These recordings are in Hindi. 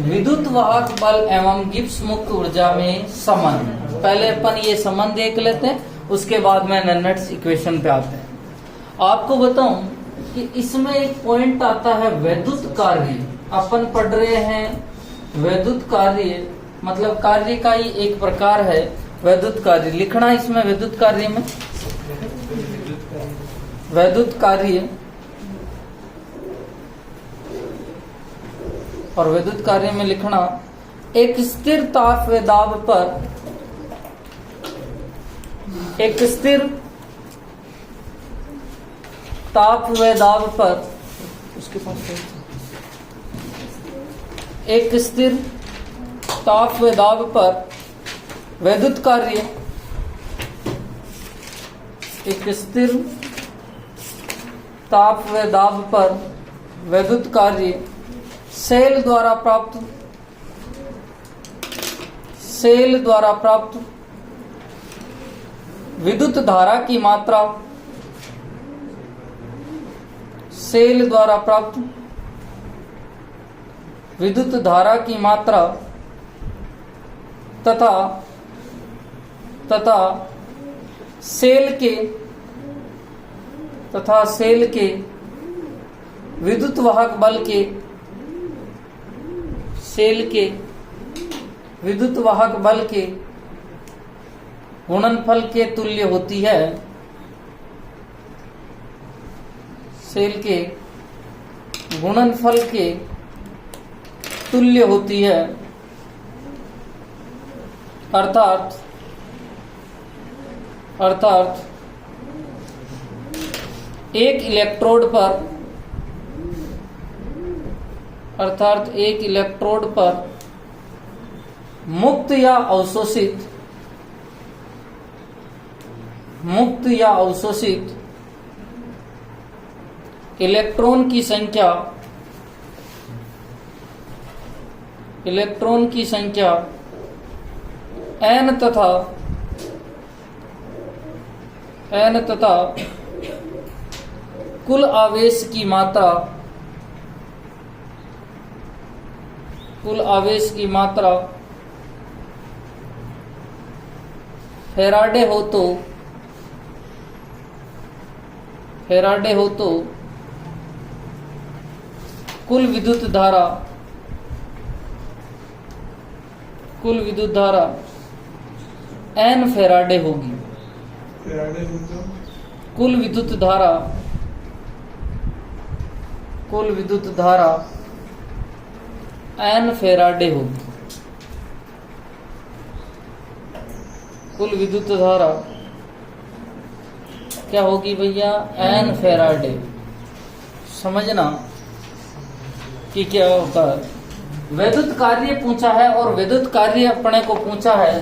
विद्युत वाहक बल एवं गिब्स मुक्त ऊर्जा में संबंध। पहले अपन ये संबंध देख लेते हैं, उसके बाद में नन्नट्स इक्वेशन पे आते हैं। आपको बताऊं कि इसमें एक पॉइंट आता है वैद्युत कार्य। अपन पढ़ रहे हैं वैद्युत कार्य, मतलब कार्य का ही एक प्रकार है वैद्युत कार्य। लिखना इसमें वैद्युत कार्य में, वैद्युत कार्य और वैद्युत कार्य में लिखना एक स्थिर ताप व दाब पर, एक स्थिर ताप व दाब पर, उसके पास एक स्थिर ताप व दाब पर वैद्युत कार्य, एक स्थिर ताप व दाब पर वैद्युत कार्य सेल द्वारा प्राप्त विद्युत धारा की मात्रा, सेल द्वारा प्राप्त विद्युत धारा की मात्रा तथा सेल के विद्युत वाहक बल के, सेल के विद्युत वाहक बल के गुणनफल के तुल्य होती है। सेल के गुणनफल के तुल्य होती है। अर्थात एक इलेक्ट्रोड पर मुक्त या अवशोषित इलेक्ट्रॉन की संख्या n तथा कुल आवेश की मात्रा फैराडे हो तो कुल विद्युत धारा n फैराडे होगी। कुल विद्युत धारा n फैराडे होगी। कुल विद्युत धारा क्या होगी भैया? n Faraday. समझना कि क्या होता है। वैद्युत कार्य पूछा है और वैद्युत कार्य अपने को पूछा है,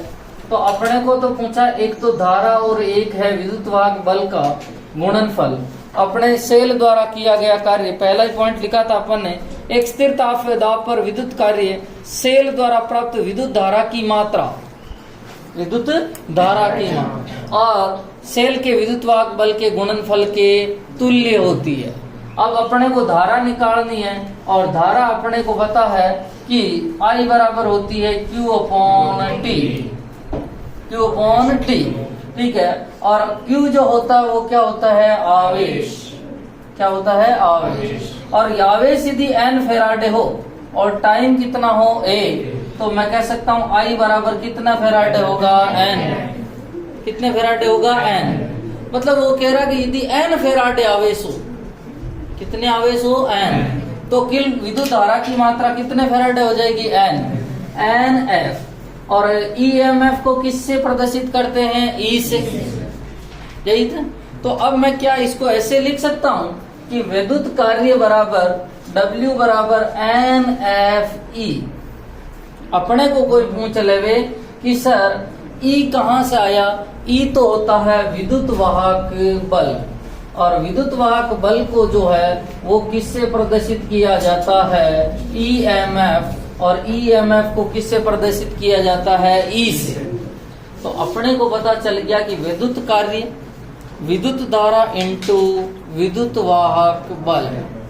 तो अपने को तो पूछा एक तो धारा और एक है विद्युत वाहक बल का गुणनफल। अपने सेल द्वारा किया गया कार्य, पहला ही पॉइंट लिखा था अपन ने, एक स्थिर ताप व दाब पर विद्युत कार्य सेल द्वारा प्राप्त विद्युत धारा की मात्रा, और सेल के विद्युत वाहक बल के गुणनफल के तुल्य होती है। अब अपने को धारा निकालनी है और धारा अपने को पता है कि I बराबर होती है Q अपॉन T, ठीक है। और Q जो होता है वो क्या होता है? आवेश। क्या होता है? आवेश। और आवेश यदि n फैराडे हो और टाइम कितना हो a, तो मैं कह सकता हूँ I बराबर कितना फैराडे होगा? n। कितने फैराडे होगा? n। मतलब वो कह रहा है कि यदि n फैराडे आवेश हो, कितने आवेश हो? n, तो कुल विद्युत धारा की मात्रा कितने फैराडे हो जाएगी? nf। और EMF को किससे प्रदर्शित करते हैं? E से। यही था। तो अब मैं क्या इसको ऐसे लिख सकता हूँ कि विद्युत कार्य बराबर W बराबर NFE। अपने को कोई पूछ लेवे कि सर E कहाँ से आया? E तो होता है विद्युत वाहक बल, और विद्युत वाहक बल को जो है वो किससे प्रदर्शित किया जाता है? EMF। और EMF को किससे प्रदर्शित किया जाता है? E से। तो अपने को पता चल गया कि विद्युत कार्य विद्युत धारा इंटू विद्युत वाहक बल।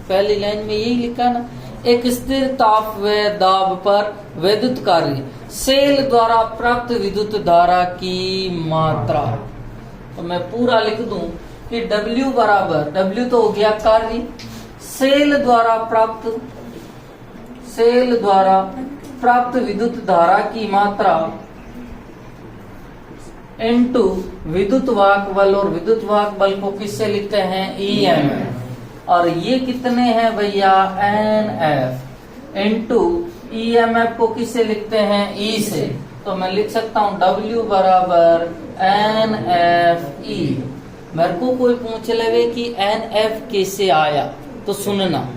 पहली लाइन में यही लिखा ना एक स्थिर ताप व दाब पर विद्युत कार्य सेल द्वारा प्राप्त विद्युत धारा की मात्रा। तो मैं पूरा लिख दूं कि W बराबर, W तो हो गया कार्य, सेल द्वारा प्राप्त विद्युत धारा की मात्रा इनटू विद्युत वाहक बल, और विद्युत वाहक बल को किससे लिखते हैं? EMF। और ये कितने हैं भैया? NF इनटू EMF को किससे लिखते हैं? E से। तो मैं लिख सकता हूं W बराबर NFE। मेरे को कोई पूछ लेवे कि NF कैसे आया, तो सुनना,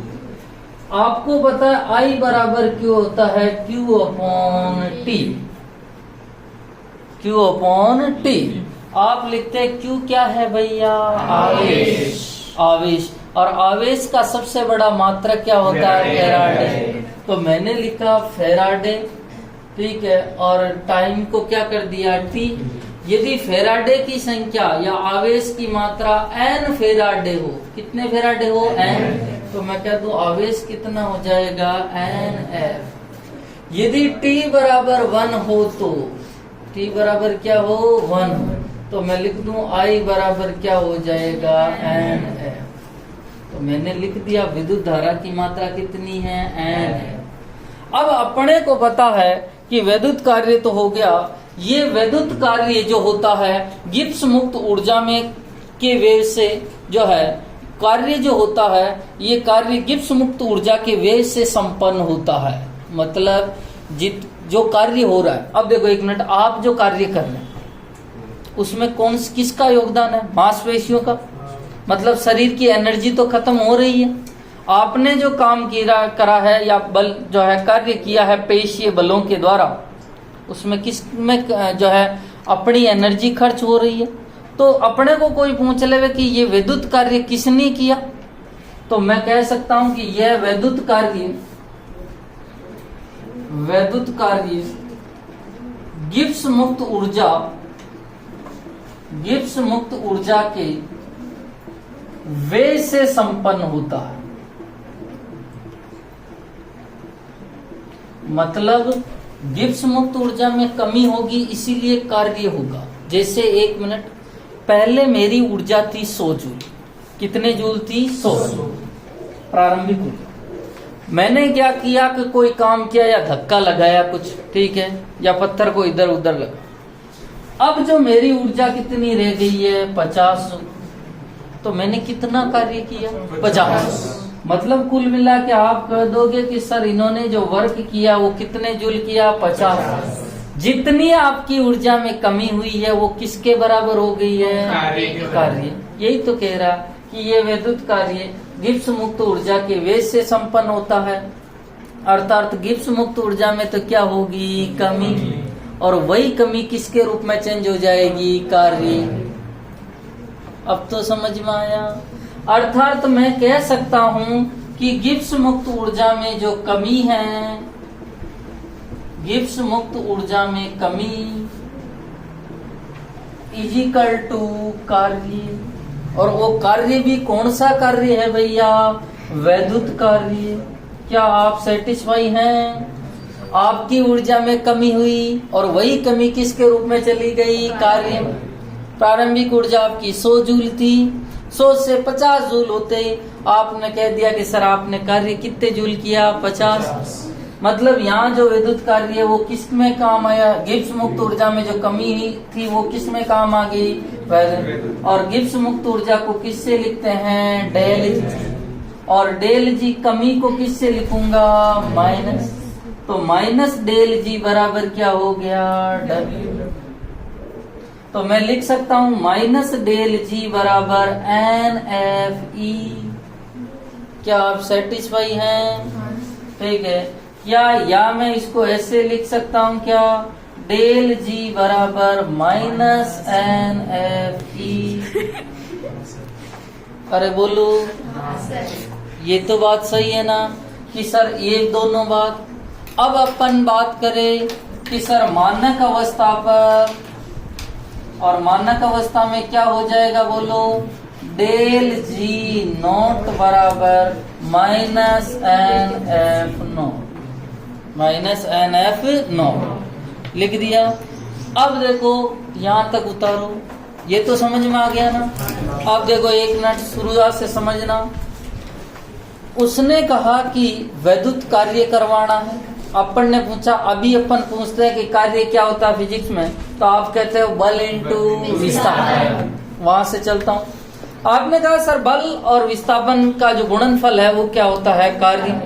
आपको पता है I बराबर क्यों होता है? Q upon T। Q upon T आप लिखते हैं Q क्या है भैया? आवेश। और आवेश का सबसे बड़ा मात्रक क्या होता है? फेराडे। तो मैंने लिखा फेराडे, ठीक है, और टाइम को क्या कर दिया? T। यदि फेराडे की संख्या या आवेश की मात्रा n फेराडे हो, कितने फेराडे हो? n, तो मैं कह दूं आवेश कितना हो जाएगा? NF। यदि T बराबर 1 हो तो T बराबर क्या हो? 1, तो मैं लिख दूं I बराबर क्या हो जाएगा? NF। तो मैंने लिख दिया विद्युत धारा की मात्रा कितनी है? n है। अब अपने को पता है कि विद्युत कार्य तो हो गया, ये विद्युत कार्य जो होता है गिब्स मुक्त ऊर्जा में के वेव से जो है कार्य जो होता है, ये कार्य गिब्स मुक्त ऊर्जा के वेव से संपन्न होता है। मतलब जो कार्य हो रहा है, अब देखो एक मिनट, आप जो कार्य कर रहे हैं उसमें किसका योगदान है? मांसपेशियों का। मतलब शरीर की एनर्जी तो खत्म हो रही है। आपने जो काम करा है या बल जो है कार्य किया है पेशीय बलों के द्वारा, उसमें किसमें जो है अपनी एनर्जी खर्च हो रही है। तो अपने को कोई पूछ ले कि ये विद्युत कार्य किसने किया, तो मैं कह सकता हूं कि यह विद्युत कार्य गिब्स मुक्त ऊर्जा के वेग से संपन्न होता है। मतलब गिब्स मुक्त ऊर्जा में कमी होगी, इसीलिए कार्य होगा। जैसे एक मिनट पहले मेरी ऊर्जा थी 100 जूल। कितने जूल थी? 100 प्रारंभिक ऊर्जा। मैंने क्या किया कि कोई काम किया या धक्का लगाया कुछ, ठीक है, या पत्थर को इधर उधर लगा। अब जो मेरी ऊर्जा कितनी रह गई है? 50 जूल। तो मैंने कितना कार्य किया? 50। मतलब कुल मिला के आप कह दोगे कि सर इन्होंने जो वर्क किया वो कितने जूल किया? 50। जितनी आपकी ऊर्जा में कमी हुई है वो किसके बराबर हो गई है? कार्य। यही तो कह रहा कि ये विद्युत कार्य गिब्स मुक्त ऊर्जा के वेग से संपन्न होता है। अर्थात गिब्स मुक्त ऊर्जा में तो क्या होगी? कमी। और वही कमी किसके रूप में चेंज हो जाएगी? कार्य। अब तो समझ में आया। अर्थात मैं कह सकता हूं कि गिब्स मुक्त ऊर्जा में जो कमी है, गिब्स मुक्त ऊर्जा में कमी इजिकल टू कार्य। और वो कार्य भी कौन सा कार्य है भैया? विद्युत कार्य। क्या आप सेटिस्फाई हैं? आपकी ऊर्जा में कमी हुई और वही कमी किसके रूप में चली गई? कार्य। प्रारंभिक ऊर्जा आपकी 100 जूल थी, 100 से 50 जूल होते आपने कह दिया कि सर आपने कार्य कितने जूल किया? 50। मतलब यहाँ जो विद्युत कार्य है वो किस में काम आया? गिब्स मुक्त ऊर्जा में जो कमी थी वो किस में काम आ गई? और गिब्स मुक्त ऊर्जा को किससे लिखते हैं? डेल जी। और डेल जी कमी को किससे लिखूंगा? माइनस। तो माइनस डेल जी बराबर क्या हो गया? डब्ल्यू। तो मैं लिख सकता हूं माइनस डेल जी बराबर NFE। क्या आप सेटिस्फाई हैं? ठीक है। या मैं इसको ऐसे लिख सकता हूं क्या? डेल जी बराबर माइनस NFE। अरे बोलो, ये तो बात सही है ना कि सर ये दोनों बात। अब अपन बात करें कि सर मानक अवस्था पर, और मानक अवस्था में क्या हो जाएगा बोलो? डेल जी नॉट बराबर minus N F naught, minus N F naught लिख दिया। अब देखो यहां तक उतारो, ये तो समझ में आ गया ना। अब देखो एक मिनट शुरुआत से समझना। उसने कहा कि वैद्युत कार्य करवाना है, अपन ने पूछा, अभी अपन पूछते हैं कि कार्य क्या होता है फिजिक्स में, तो आप कहते हो बल इंटू विस्थापन। वहां से चलता हूं। आपने कहा सर बल और विस्थापन का जो गुणनफल है वो क्या होता है, कार्य।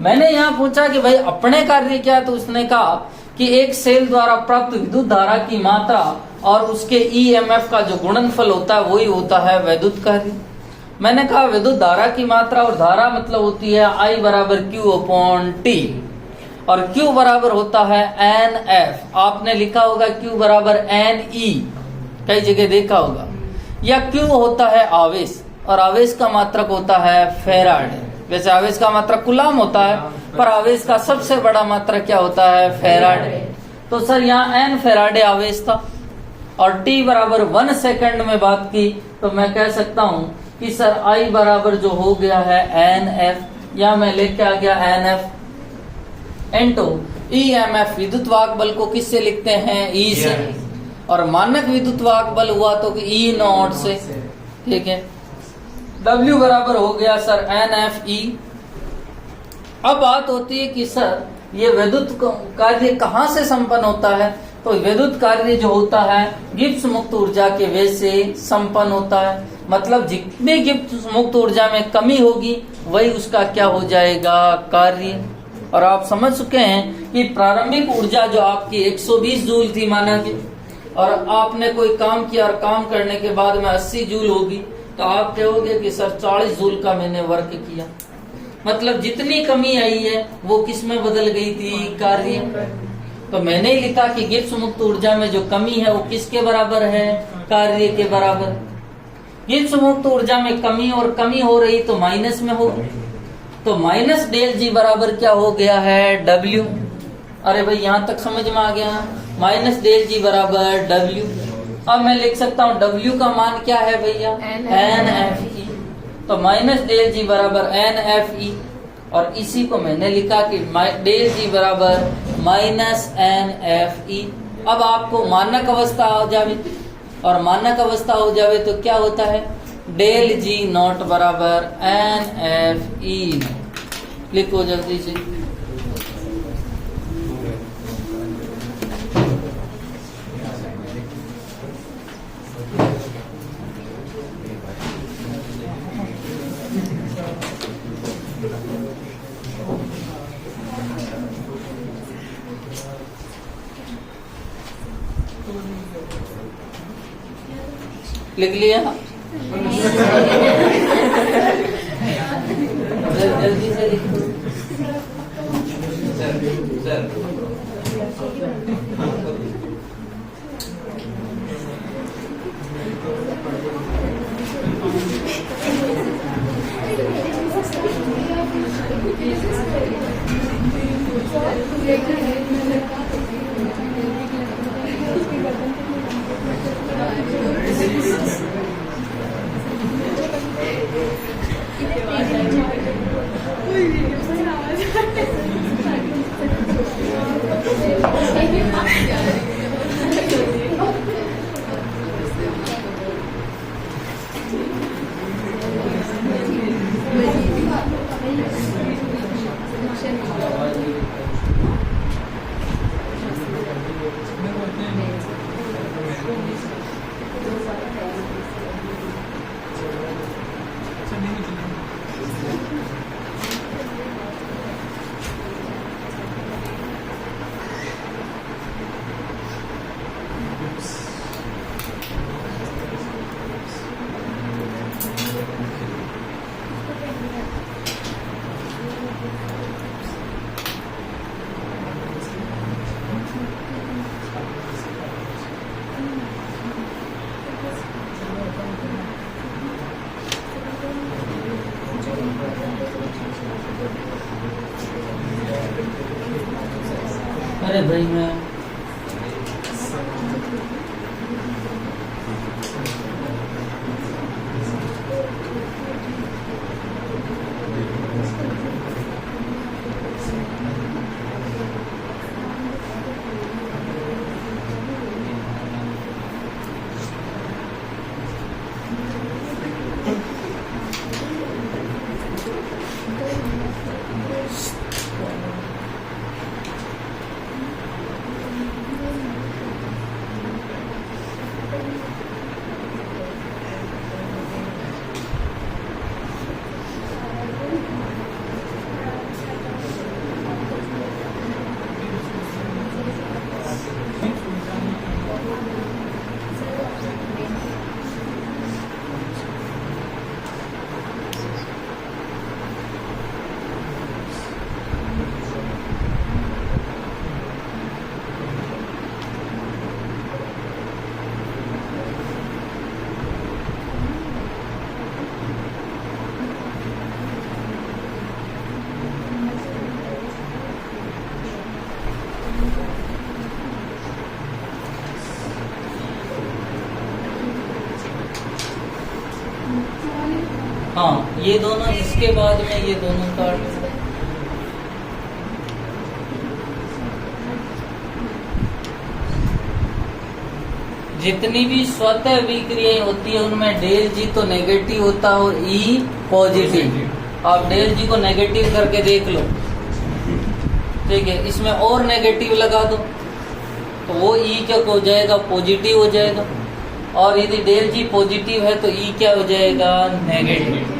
मैंने यहाँ पूछा कि भाई अपने कार्य क्या, तो उसने कहा कि एक सेल द्वारा प्राप्त विद्युत धारा की मात्रा और उसके ईएमएफ का जो गुणनफल होता है वही होता है वैद्युत कार्य। मैंने कहा विद्युत धारा की मात्रा, और धारा मतलब होती है I बराबर Q अपॉन T, और Q बराबर होता है NF। आपने लिखा होगा Q बराबर NE, कई जगह देखा होगा। या Q होता है आवेश, और आवेश का मात्रक होता है फैराडे। वैसे आवेश का मात्रक कूलम होता है, पर आवेश का सबसे बड़ा मात्रक क्या होता है, फैराडे। तो सर यहाँ N फैराडे आवेश था, और T बराबर 1 सेकंड में बात की, तो मैं कह सकता हूँ कि सर I बराबर जो हो गया है NF, या मैं लेके आ गया NF इंटू EMF। विद्युत वाहक बल को किससे लिखते हैं, E से, और मानक विद्युत वाहक बल हुआ तो E नॉट से, ठीक है। W बराबर हो गया सर NFE। अब बात होती है कि सर ये विद्युत कार्य कहाँ से संपन्न होता है, तो विद्युत कार्य जो होता है गिब्स मुक्त ऊर्जा के वेग से संपन्न होता है। मतलब जितनी गिब्स मुक्त ऊर्जा में कमी होगी वही उसका क्या हो जाएगा, कार्य। और आप समझ चुके हैं कि प्रारंभिक ऊर्जा जो आपकी 120 जूल थी माना कि, और आपने कोई काम किया और काम करने के बाद में 80 जूल होगी, तो आप कहोगे कि सर 40 जूल का मैंने वर्क किया। मतलब जितनी कमी आई है वो किस में बदल गई थी, कार्य। तो मैंने ही लिखा कि गिब्स मुक्त ऊर्जा में जो कमी है वो किसके बराबर है, कार्य के बराबर। गिब्स मुक्त ऊर्जा में कमी, और कमी हो रही तो माइनस में हो, तो माइनस डेल जी बराबर क्या हो गया है, W। अरे भाई यहाँ तक समझ में आ गया, माइनस डेल जी बराबर W। अब मैं लिख सकता हूँ W का मान क्या है भैया, NFE। तो माइनस डेल जी बराबर NFE, और इसी को मैंने लिखा कि डेल जी बराबर माइनस NFE। अब आपको मानक अवस्था हो जावे, और मानक अवस्था हो जावे तो क्या होता है, डेल जी नॉट बराबर NFE। लिखो जल्दी से। लिख लिया, जल्दी से लिखो। अरे भाई मैं हाँ, ये दोनों इसके बाद में ये दोनों काट। जितनी भी स्वतः अभिक्रियाएं होती है उनमें डेल जी तो नेगेटिव होता है और ई पॉजिटिव। आप डेल जी को नेगेटिव करके देख लो, ठीक है। इसमें और नेगेटिव लगा दो तो वो ई क्या हो जाएगा, पॉजिटिव हो जाएगा। और यदि डेल जी पॉजिटिव है तो ई क्या हो जाएगा, नेगेटिव।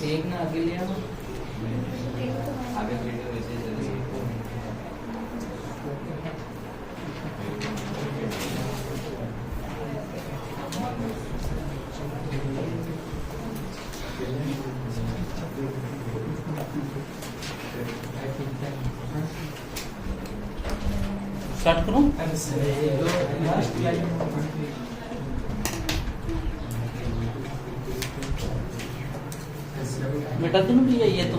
एक ना आगे लिया आगे वीडियो वैसे चलेगी। स्टार्ट करूं? बेटा तुम भी ये तो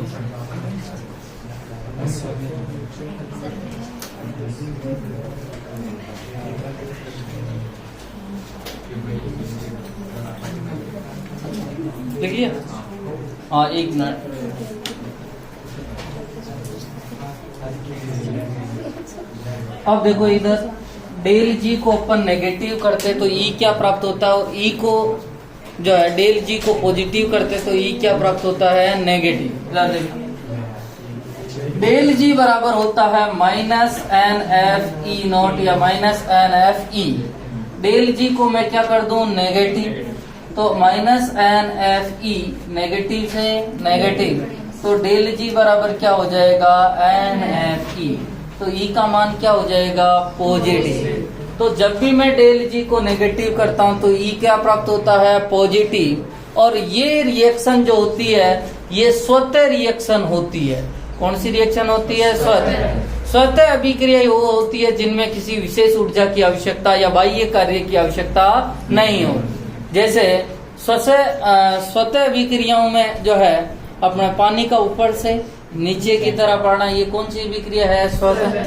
देखिए। हाँ, एक मिनट। अब देखो इधर डेल जी को अपन नेगेटिव करते तो ई क्या प्राप्त होता है, और ई को जो है डेल जी को पॉजिटिव करते तो ई क्या प्राप्त होता है, नेगेटिव। डेल जी बराबर होता है minus N F E nought या minus N F E. Del G को मैं क्या कर दूं, नेगेटिव। तो minus N F E negative से नेगेटिव, तो डेल जी बराबर क्या हो जाएगा, एन एफ ई। तो ई का मान क्या हो जाएगा, पॉजिटिव। तो जब भी मैं डेल जी को नेगेटिव करता हूं तो ई क्या प्राप्त होता है, पॉजिटिव। और ये रिएक्शन जो होती है ये स्वतः रिएक्शन होती है। कौन सी रिएक्शन होती है, स्वतः अभिक्रिया वो होती है जिनमें किसी विशेष ऊर्जा की आवश्यकता या बाह्य कार्य की आवश्यकता नहीं हो। जैसे स्वतः अभिक्रियाओं में जो है अपने पानी का ऊपर से नीचे की तरफ बढ़ना, ये कौन सी अभिक्रिया है, स्वतः,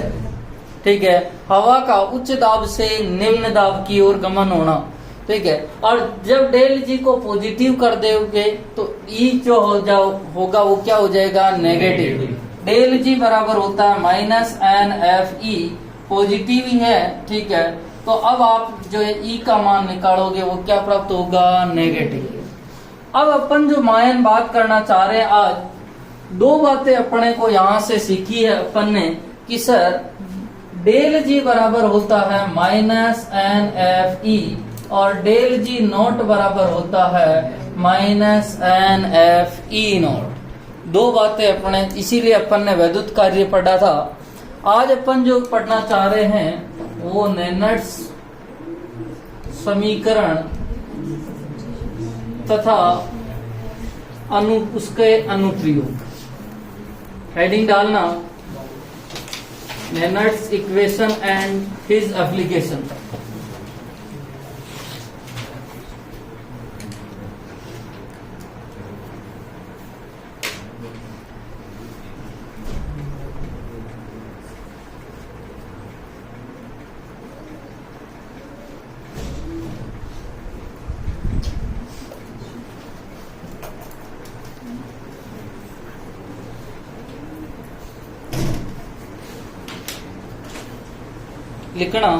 ठीक है। हवा का उच्च दाब से निम्न दाब की ओर गमन होना, ठीक है। और जब डेल जी को पॉजिटिव कर दोगे तो ई जो होगा वो क्या हो जाएगा, नेगेटिव। डेल जी बराबर होता है minus N F E, positive ही है, ठीक है। तो अब आप जो है ई का मान निकालोगे वो क्या प्राप्त होगा, नेगेटिव। अब अपन जो मायन बात करना चाह रहे हैं आज, दो बातें अपने को यहाँ से सीखी है अपन ने कि सर डेल जी बराबर होता है माइनस एन एफ ई और डेल जी नॉट बराबर होता है minus N F E naught. दो बातें अपने, इसीलिए अपन ने वैद्युत कार्य पढ़ा था। आज अपन जो पढ़ना चाह रहे हैं वो नेनट्स समीकरण तथा उसके अनुप्रयोग। हेडिंग डालना नेनट्स इक्वेशन एंड हिज एप्लीकेशन। लिखना,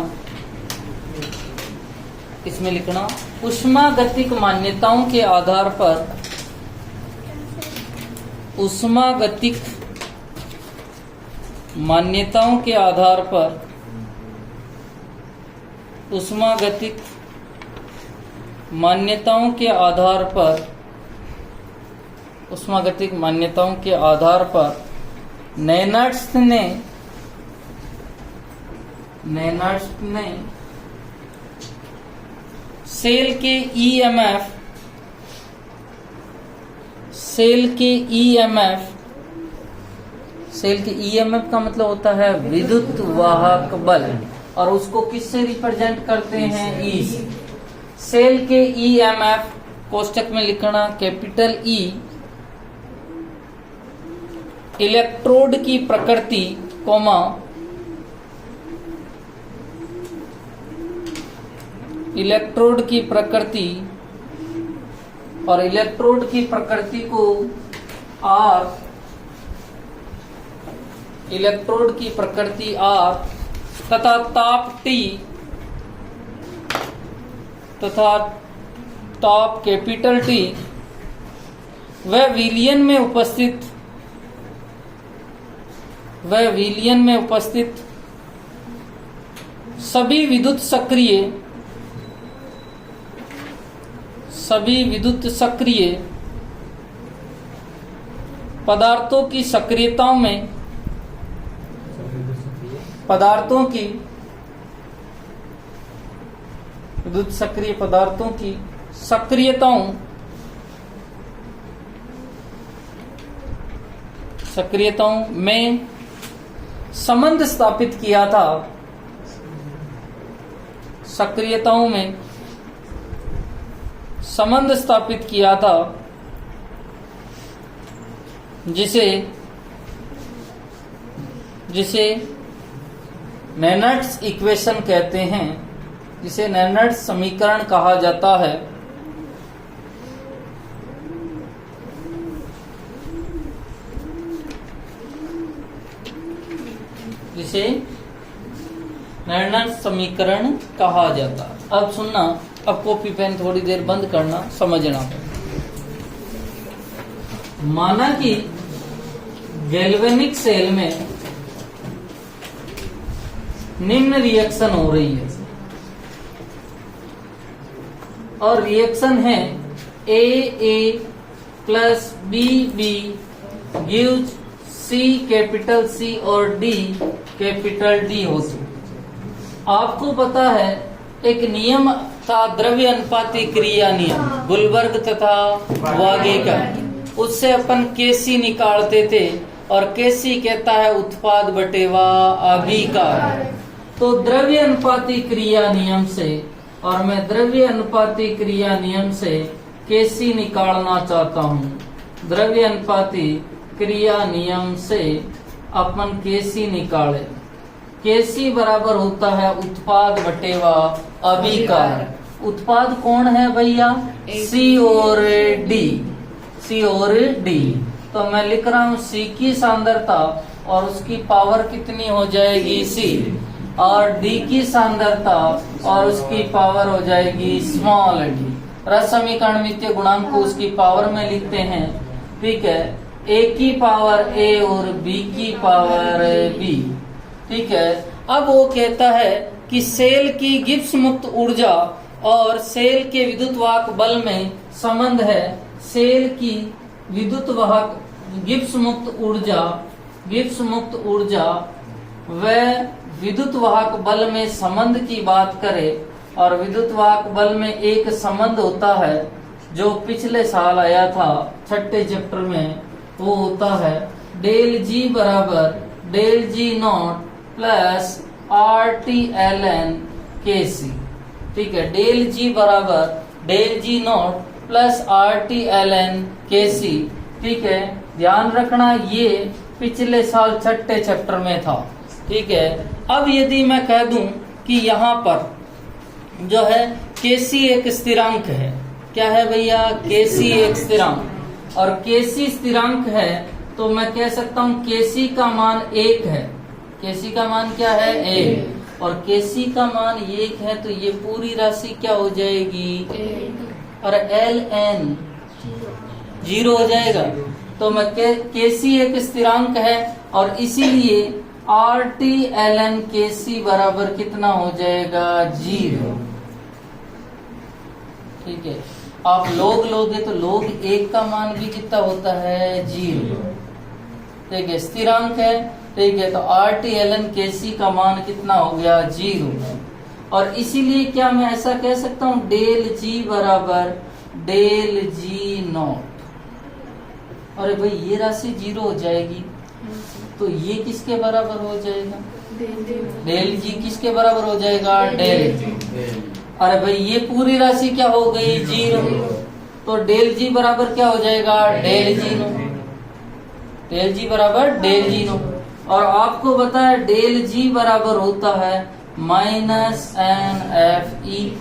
इसमें लिखना ऊष्मागतिक मान्यताओं के आधार पर, ऊष्मागतिक मान्यताओं के आधार पर, ऊष्मागतिक मान्यताओं के आधार पर, ऊष्मागतिक मान्यताओं के आधार पर नेनट्स ने सेल के ईएमएफ, सेल के ईएमएफ का मतलब होता है विद्युत वाहक बल, और उसको किससे रिप्रेजेंट करते हैं? ई से। सेल के ईएमएफ कोष्टक में लिखना कैपिटल ई, इलेक्ट्रोड की प्रकृति कोमा, इलेक्ट्रोड की प्रकृति, और इलेक्ट्रोड की प्रकृति को आर, इलेक्ट्रोड की प्रकृति आर तथा ताप टी, तथा ताप कैपिटल टी वह विलियन में उपस्थित सभी विद्युत सक्रिय पदार्थों की सक्रियताओं में, विद्युत सक्रिय पदार्थों की सक्रियताओं में संबंध स्थापित किया था, सक्रियताओं में संबंध स्थापित किया था, जिसे नेनट्स इक्वेशन कहते हैं, जिसे नेनट्स समीकरण कहा जाता है। जिसे नेनट्स समीकरण कहा जाता है। अब सुनना, अब कॉपी पेन थोड़ी देर बंद करना, समझना। माना कि गैल्वेनिक सेल में निम्न रिएक्शन हो रही है, और रिएक्शन है A plus B gives C capital C और D कैपिटल D होती। आपको पता है एक नियम था द्रव्य अनुपाती क्रिया नियम, गुलबर्ग तथा वागे का, उससे अपन केसी निकालते थे, और केसी कहता है उत्पाद बटेवा अभिकार। तो द्रव्य अनुपाती क्रिया नियम से, और मैं द्रव्य अनुपाती क्रिया नियम से केसी निकालना चाहता हूँ। द्रव्य अनुपाती क्रिया नियम से अपन केसी निकाले, केसी बराबर होता है उत्पाद बटेवा अभिकार। उत्पाद कौन है भैया? C और D। तो मैं लिख रहा हूँ C की सांद्रता और उसकी पावर कितनी हो जाएगी C, और D की सांद्रता और उसकी पावर हो जाएगी स्मॉल d। रस समीकरण मितीय गुणांक को उसकी पावर में लिखते हैं, ठीक है। A की पावर A और B की पावर B, ठीक है। अब वो कहता है कि सेल की गिब्स मुक्त ऊर्जा और सेल के विद्युत वाहक बल में संबंध है। सेल की विद्युत वाहक गिब्स मुक्त ऊर्जा वह विद्युत वाहक बल में संबंध की बात करें और विद्युत वाहक बल में एक संबंध होता है जो पिछले साल आया था छठे चैप्टर में, वो होता है डेल जी बराबर del G naught plus R T L N K C. ठीक है, डेल जी बराबर del G naught plus R T L N K C. ठीक है, ध्यान रखना ये पिछले साल छठे चैप्टर में था। ठीक है, अब यदि मैं कह दूं कि यहाँ पर जो है केसी एक स्थिरांक है, क्या है भैया, केसी एक स्थिरांक, और केसी स्थिरांक है तो मैं कह सकता हूँ केसी का मान 1 है। केसी का मान क्या है, 1, और केसी का मान 1 है तो ये पूरी राशि क्या हो जाएगी, और एल एन 0 हो जाएगा। तो मैं केसी एक स्थिरांक है और इसीलिए are T L N K सी बराबर कितना हो जाएगा, 0। ठीक है, आप लोग लोगे तो लोग 1 का मान भी कितना होता है, 0। ठीक है, स्थिरांक है। ठीक है, तो are T L N K सी का मान कितना हो गया, 0। और इसीलिए क्या मैं ऐसा कह सकता हूँ डेल जी बराबर डेल जी नॉट। अरे भाई ये राशि 0 हो जाएगी तो ये किसके बराबर हो जाएगा, डेल जी किसके बराबर हो जाएगा, डेल जी। अरे भाई ये पूरी राशि क्या हो गई, 0, तो डेल जी बराबर क्या हो जाएगा, डेल जी नो। डेल जी बराबर डेल जी नो, और आपको बताया डेल जी बराबर होता है माइनस एन एफ ई,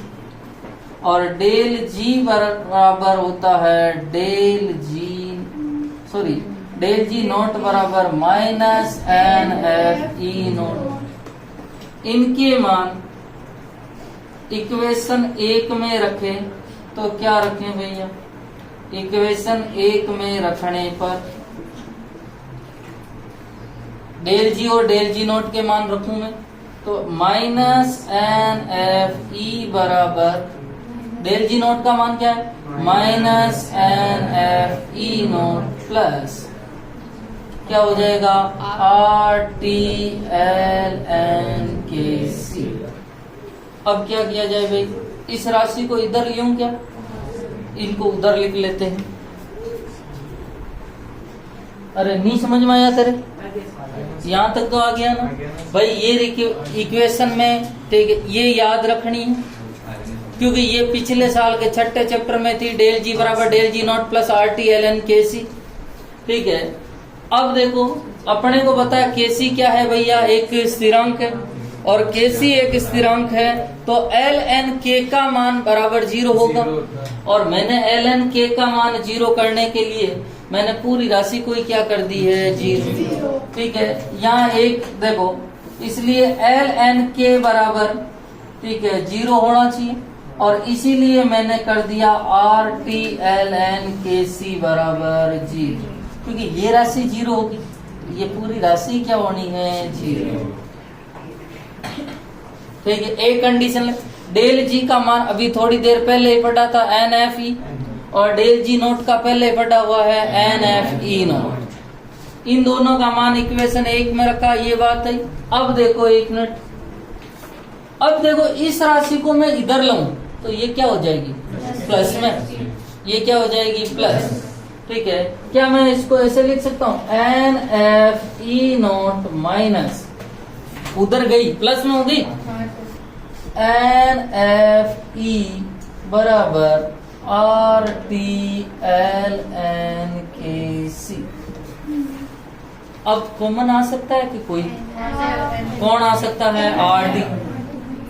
और डेल जी बराबर होता है डेल जी नॉट बराबर minus N F E naught. इनके मान इक्वेशन 1 में रखें तो क्या रखें भैया, इक्वेशन 1 में रखने पर डेल जी और डेल जी नॉट के मान रखूं मैं तो माइनस एन एफ ई बराबर डेल जी नॉट का मान क्या है, minus N F E naught plus क्या हो जाएगा, are T L N K सी। अब क्या किया जाए भाई, इस राशि को इधर लियूं क्या, इनको उधर लिख लेते हैं। अरे नहीं समझ में आया तेरे, यहाँ तक तो आ गया ना भाई। ये इक्वेशन में ठीक है, ये याद रखनी है क्योंकि ये पिछले साल के छठे चैप्टर में थी, डेल जी बराबर del G naught plus R T L N K C. ठीक है, अब देखो अपने को पता है केसी क्या है भैया, एक स्थिरांक है, और केसी एक स्थिरांक है तो एल एन के का मान बराबर 0 होगा, और मैंने एल एन के का मान 0 करने के लिए मैंने पूरी राशि को ही क्या कर दी है, 0। ठीक है, यहाँ एक देखो, इसलिए एल एन के बराबर ठीक है 0 होना चाहिए, और इसीलिए मैंने कर दिया are T L N K सी बराबर 0, क्योंकि ये राशि 0 होगी, ये पूरी राशि क्या होनी है, 0। ठीक है, एक कंडीशन, डेल जी का मान अभी थोड़ी देर पहले ही पढ़ा था एन एफ ई, और डेल जी नोट का पहले पढ़ा हुआ है एन एफ ई नोट। इन दोनों का मान इक्वेशन 1 में रखा, ये बात है। अब देखो एक मिनट, अब देखो इस राशि को मैं इधर लाऊं तो ये क्या हो जाएगी, प्लस में, ये क्या हो जाएगी, प्लस। ठीक है, क्या मैं इसको ऐसे लिख सकता हूँ N F E note minus, उधर गई प्लस में होगी, एन एफ ई बराबर R T L N K सी। अब कॉमन आ सकता है कि कोई, कौन आ सकता है, R D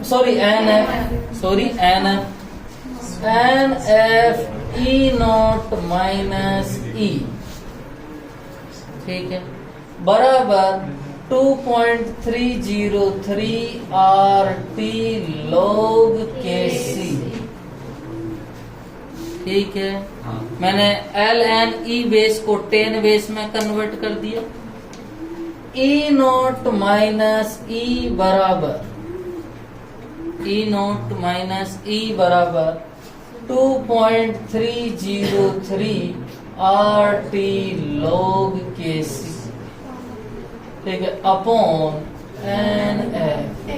sorry N F E nought minus E. ठीक है, बराबर 2.303 आर टी लॉग के सी। ठीक है, मैंने एल एन ई बेस को 10 बेस में कन्वर्ट कर दिया। ई नॉट माइनस ई बराबर 2.303 आर टी लॉग के सी। ठीक है, अपॉन एन एफ,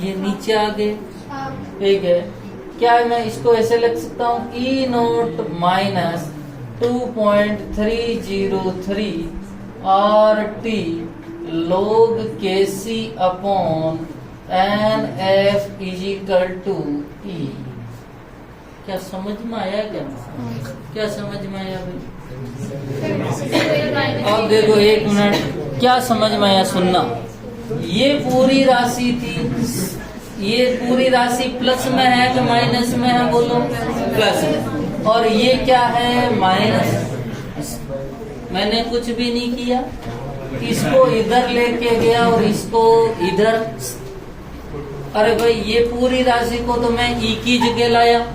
ये नीचे आ गए। ठीक है, क्या मैं इसको ऐसे लिख सकता हूँ E note minus 2.303 R T log kc upon N F is equal to E. क्या समझ में आया? क्या समझ में आया भाई? अब देखो एक मिनट, क्या समझ में आया सुनना। ये पूरी राशि थी, ये पूरी राशि प्लस में है कि माइनस में है? बोलो प्लस में। और ये क्या है? माइनस। मैंने कुछ भी नहीं किया, इसको इधर लेके गया और इसको इधर। अरे भाई ये पूरी राशि को तो मैं ई की जगह लाया,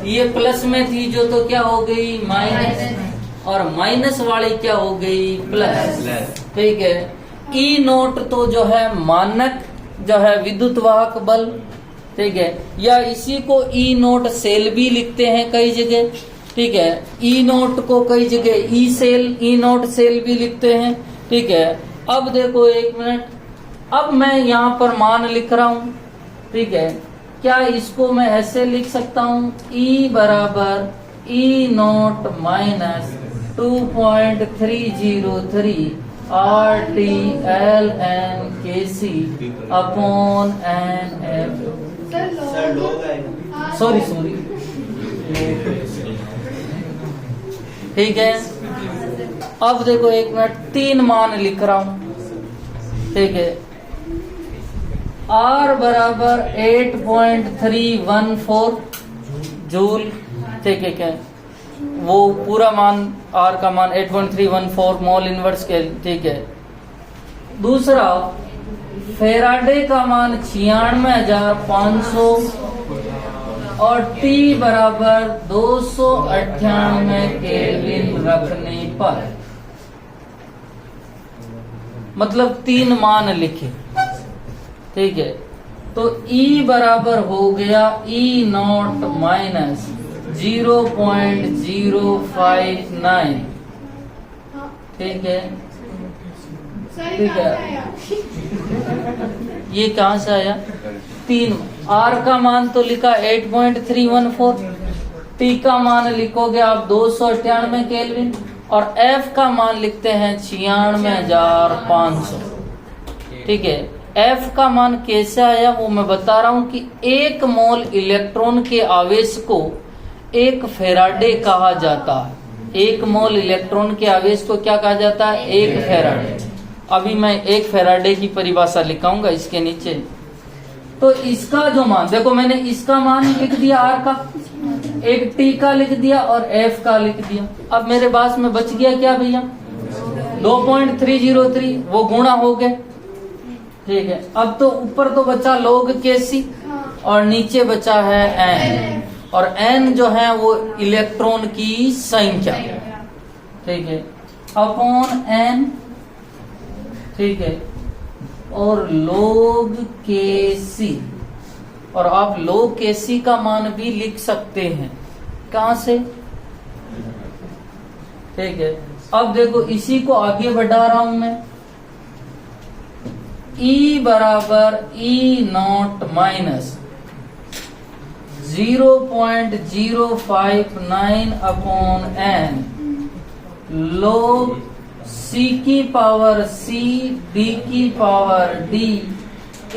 ये प्लस में थी जो तो क्या हो गई? माइनस। और माइनस वाली क्या हो गई? प्लस। ठीक है, ई नोट तो जो है मानक जो है विद्युत वाहक बल। ठीक है, या इसी को ई नोट सेल भी लिखते हैं कई जगह। ठीक है, ई नोट को कई जगह ई सेल, ई नोट सेल भी लिखते हैं। ठीक है, अब देखो एक मिनट, अब मैं यहाँ पर मान लिख रहा हूँ। ठीक है, क्या इसको मैं ऐसे लिख सकता हूँ? ई बराबर E note minus 2.303 R T L N K C upon N F. Sorry ठीक है, अब देखो एक मिनट, 3 मान लिख रहा हूं। ठीक है, R बराबर 8.314 जूल। ठीक है, क्या वो पूरा मान R का मान 8.314 मोल इनवर्स के। ठीक है, दूसरा फेराडे का मान 96,500 और T बराबर 298 केल्विन रखने पर, मतलब 3 मान लिखे। ठीक है, तो E बराबर हो गया E नॉट माइनस 0.059। ठीक है, ठीक है, ये कहाँ से आया? 3। R का मान तो लिखा 8.314, T का मान लिखोगे आप 298 केल्विन और F का मान लिखते हैं 96,500। ठीक है, F का मान कैसे आया वो मैं बता रहा हूं कि 1 मोल इलेक्ट्रॉन के आवेश को 1 फेराडे कहा जाता है। 1 मोल इलेक्ट्रॉन के आवेश को क्या कहा जाता है? 1 फेराडे। अभी मैं 1 फेराडे की परिभाषा लिखाऊंगा इसके नीचे। तो इसका जो मान देखो, मैंने इसका मान लिख दिया R का, एक T का लिख दिया और F का लिख दिया। अब मेरे पास में बच गया क्या भैया? 2.303, वो गुणा हो गए। ठीक है, अब तो ऊपर तो बचा log Kc और नीचे बचा है n, और n जो है वो इलेक्ट्रॉन की संख्या। ठीक है, अपॉन n। ठीक है, और log Kc, और आप log Kc का मान भी लिख सकते हैं। कहां से? ठीक है, अब देखो इसी को आगे बढ़ा रहा हूं मैं। E बराबर E not minus 0.059 upon n log C की पावर C, D की पावर D,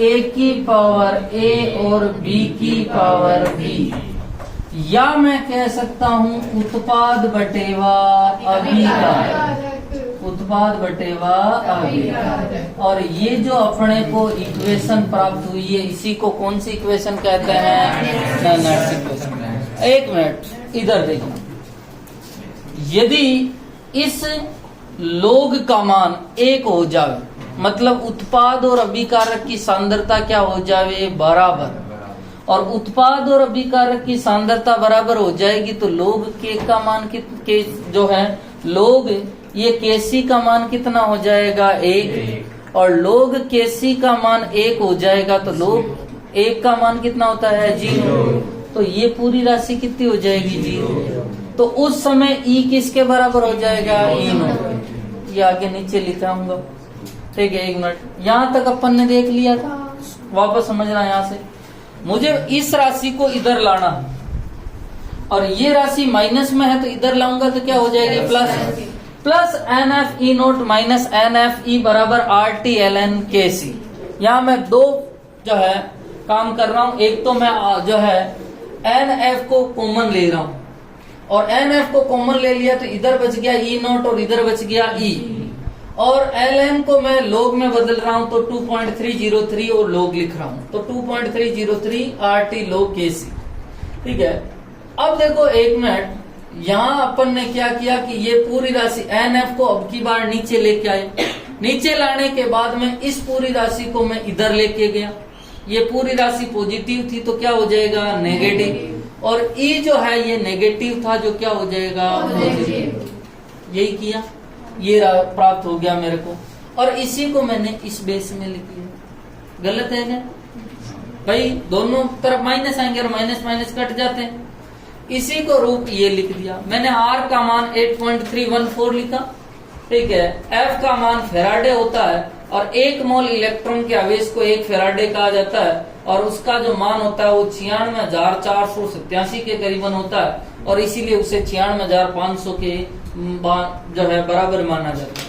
A की पावर A और B की पावर B। या मैं कह सकता हूँ उत्पाद बटेवा अभिकार, उत्पाद बटेवा अभिकार। और ये जो अपने को इक्वेशन प्राप्त हुई है, इसी को कौन सी इक्वेशन कहते हैं? Lennard equation. एक मिनट इधर देखो, यदि इस log का मान 1 हो जावे, मतलब उत्पाद और अभिकारक की सांद्रता क्या हो जावे? बराबर। और उत्पाद और अभिकारक की सांद्रता बराबर हो जाएगी तो log K का मान के जो है log ये Kc का मान कितना हो जाएगा? 1। और log Kc का मान 1 हो जाएगा तो log 1 का मान कितना होता है? 0। तो ये पूरी राशि कितनी हो जाएगी? 0। तो उस समय E किसके बराबर हो जाएगा? E not. ये आगे नीचे लिखाऊंगा। ठीक है, 1 मिनट। यहां तक अपन ने देख लिया था, वापस समझना यहां से। मुझे इस राशि को इधर लाना है और ये राशि माइनस में है, तो इधर लाऊंगा तो क्या हो जाएगी, plus N F E note minus N F E बराबर R T L N K सी। यहां मैं दो जो है काम कर रहा हूं। एक तो मैं जो है एन एफ को कॉमन ले रहा हूं, और एन एफ को कॉमन ले लिया तो इधर बच गया ई नोट और इधर बच गया ई, और एल एन को मैं लॉग में बदल रहा हूं तो 2.303 और लॉग लिख रहा हूं, तो 2.303 आर टी लॉग के सी। ठीक है, अब देखो 1 मिनट, यहां अपन ने क्या किया कि ये पूरी राशि एन एफ को अब की बार नीचे लेके आए। नीचे लाने के बाद में इस पूरी राशि को मैं इधर लेके गया। ये पूरी राशि पॉजिटिव थी तो क्या हो जाएगा, नेगेटिव, और ई जो है ये नेगेटिव था जो क्या हो जाएगा, पॉजिटिव। यही किया, ये प्राप्त हो गया मेरे को, और इसी को मैंने इस बेस में लिख दिया। गलत है क्या भाई? दोनों तरफ माइनस आएंगे और माइनस माइनस कट जाते हैं। इसी को रूप ये लिख दिया मैंने। आर का मान 8.314 लिखा। ठीक है, एफ का मान फेराडे होता है, और 1 मोल इलेक्ट्रॉन के आवेश को 1 फेराडे कहा जाता है, और उसका जो मान होता है वो 96,487 के करीबन होता है, और इसीलिए उसे 96,500 के जो है बराबर माना जाता है।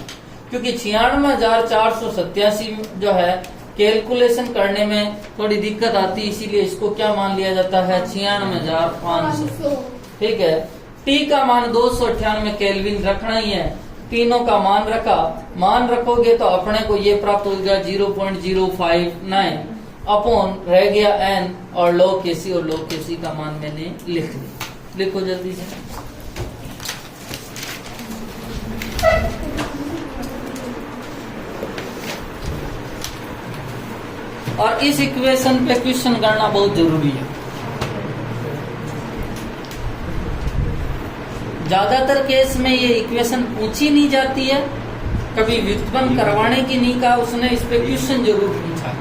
क्योंकि 96,487 जो है कैलकुलेशन करने में थोड़ी दिक्कत आती है, इसीलिए इसको क्या मान लिया जाता है, 96,500। ठीक है, टी का मान 298 केल्विन रखना ही है। तीनों का मान रखा, मान रखोगे तो अपने को ये प्राप्त हो गया 0.059 अपॉन रह गया एन और लॉग के सी, और लॉग के सी का मान मैंने लिख दिया। लिखो जल्दी से। और इस इक्वेशन पे क्वेश्चन करना बहुत जरूरी है। ज्यादातर केस में ये इक्वेशन पूछी नहीं जाती है, कभी व्युत्पन्न करवाने की नहीं कहा उसने, इस पे क्वेश्चन जरूर पूछा।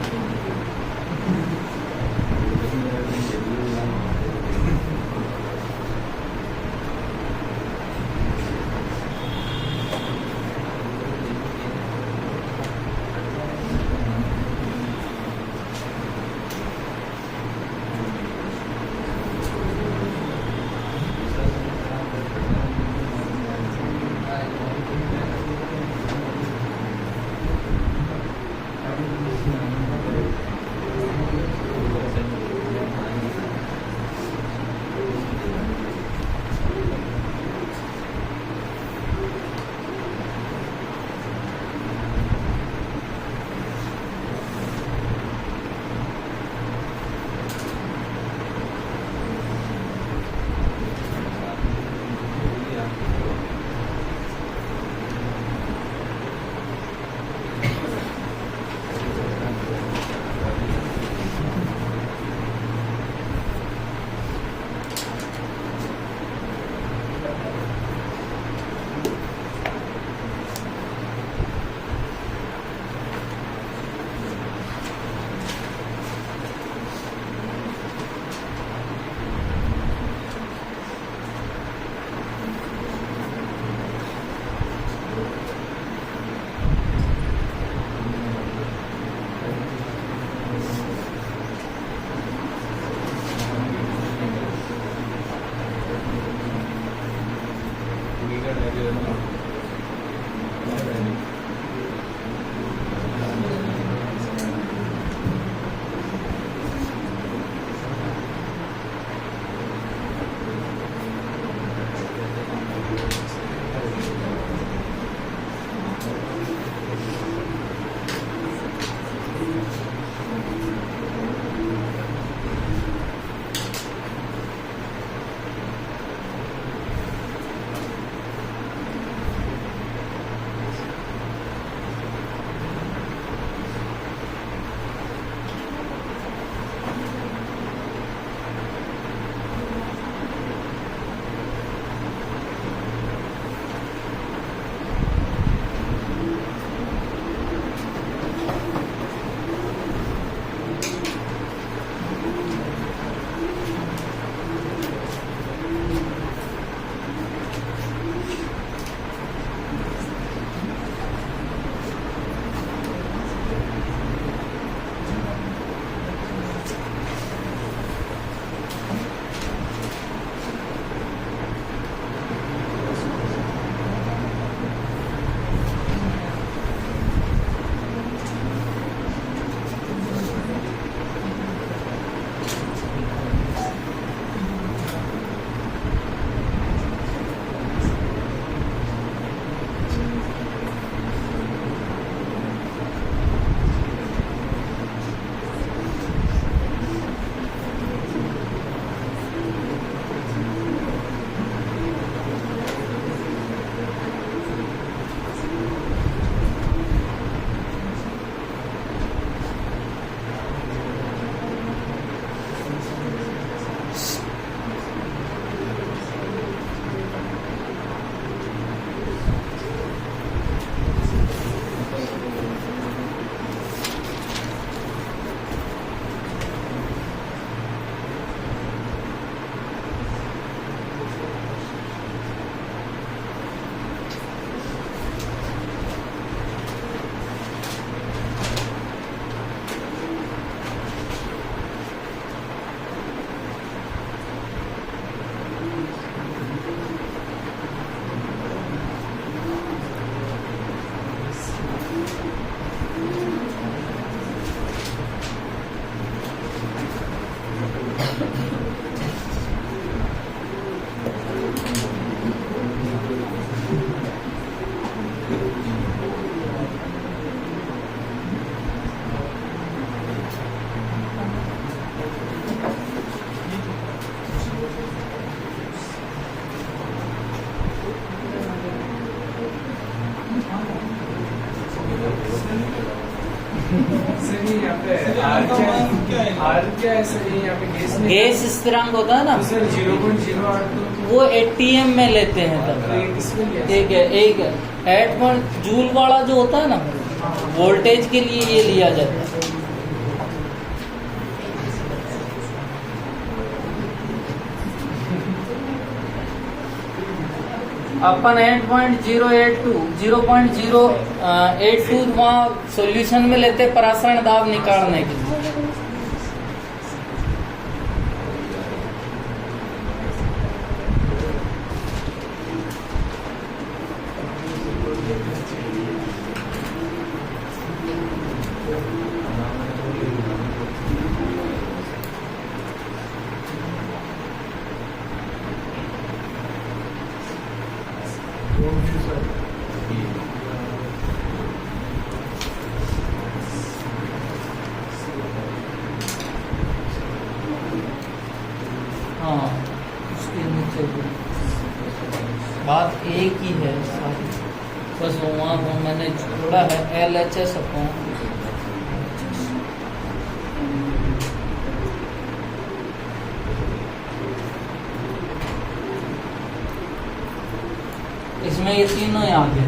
क्या है सर, ये यहाँ पे गैस में गैस स्थिरांक होता है ना, तो सर 0.08 वो एटीएम में लेते हैं तब। तो ये किसमें लिया? ठीक है, एक 8 जूल वाला जो होता है ना, वोल्टेज के लिए ये लिया जाता है। अपन 0.82 वहाँ सॉल्यूशन में लेते परासरण दाब निकालने के लिए। हाँ, उसके नीचे बात एक ही है सारी, बस वहाँ को मैंने छोड़ा है LHS अपॉन इसमें ये तीनों ही आ गए।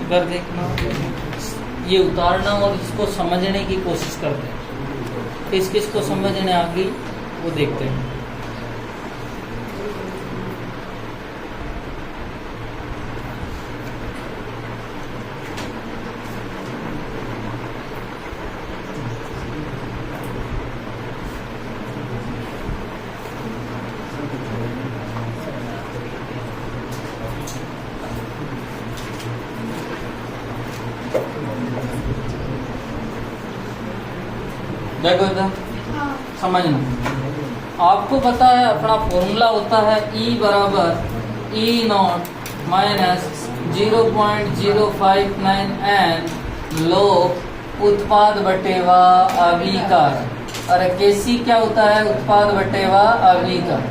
इधर देखना, ये उतारना और इसको समझने की कोशिश करते हैं। किस किस को समझने आ गई वो देखते हैं। देखो इधर समझना, आपको पता है अपना फॉर्मूला होता है E बराबर E0 माइनस 0.059 n लोग उत्पाद बटेवा अभिकार। अरे केसी क्या होता है? उत्पाद बटेवा अभिकार।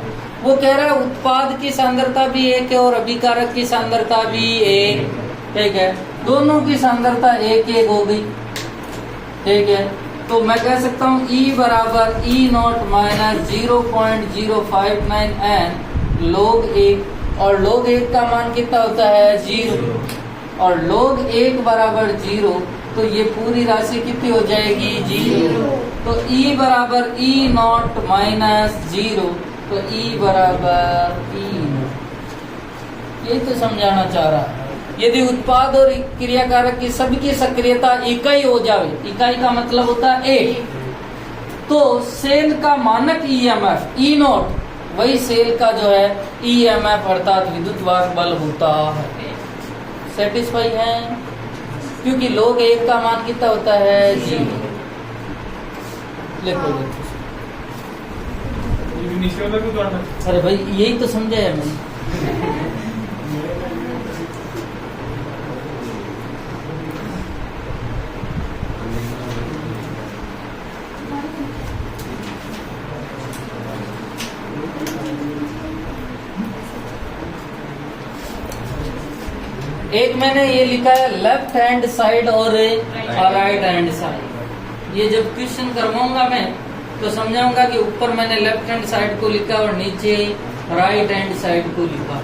वो कह रहा है उत्पाद की सांद्रता भी एक है और अभिकारक की सांद्रता भी एक, ठीक है, दोनों की सांद्रता एक एक होगी, ठीक है। तो मैं कह सकता हूँ E बराबर E0 माइनस 0.059 n log 1, और log 1 का मान कितना होता है? 0, और log 1 बराबर 0, तो ये पूरी राशि कितनी हो जाएगी? 0। तो E बराबर E0 माइनस 0, तो E बराबर E0। ये तो समझाना चाह रहा है। यदि उत्पाद और क्रियाकारक की सबकी सक्रियता इकाई हो जाए, इकाई का मतलब होता है एक, तो सेल का मानक ईएमएफ E0 वही सेल का जो है ईएमएफ अर्थात विद्युत वाहक बल होता है। सेटिस्फाई है? क्योंकि log 1 का मान कितना होता है? 0। लिखो नीचे वाला को उतारना। अरे भाई यही तो समझाया मैंने। एक मैंने ये लिखा है लेफ्ट हैंड साइड और राइट हैंड साइड। ये जब क्वेश्चन करवाऊंगा मैं तो समझाऊंगा कि ऊपर मैंने लेफ्ट हैंड साइड को लिखा और नीचे राइट हैंड साइड को लिखा।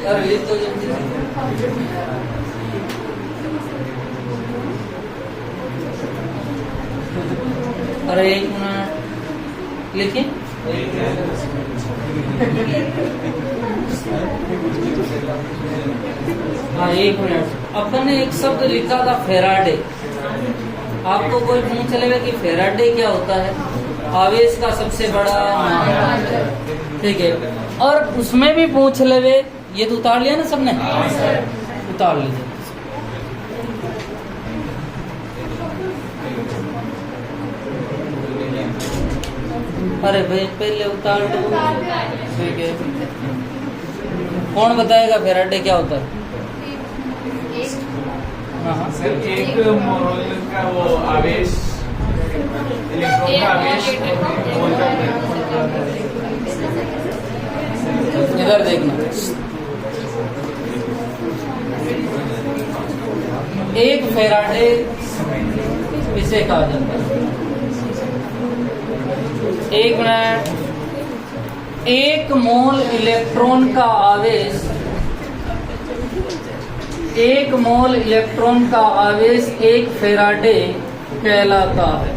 यार ये तो अरे एक मिनट लिखिए। हाँ एक मिनट, अपन ने एक शब्द लिखा था फेराडे। आपको कोई पूछ लेगा कि फेराडे क्या होता है? आवेश का सबसे बड़ा, ठीक है। और उसमें भी पूछ लेवे, ये तो उतार लिया ना सबने? उतार लीजिए। अरे भाई पहले उतार दो, ठीक है। कौन बताएगा फेराडे क्या होता है? हाँ सर एक मोल का वो आवेश, इलेक्ट्रॉन का आवेश मोल का इधर देखना, एक फेराडे इसे कहा जाता है। एक मिनट, एक मोल इलेक्ट्रॉन का आवेश, एक मोल इलेक्ट्रॉन का आवेश एक फेराडे कहलाता है।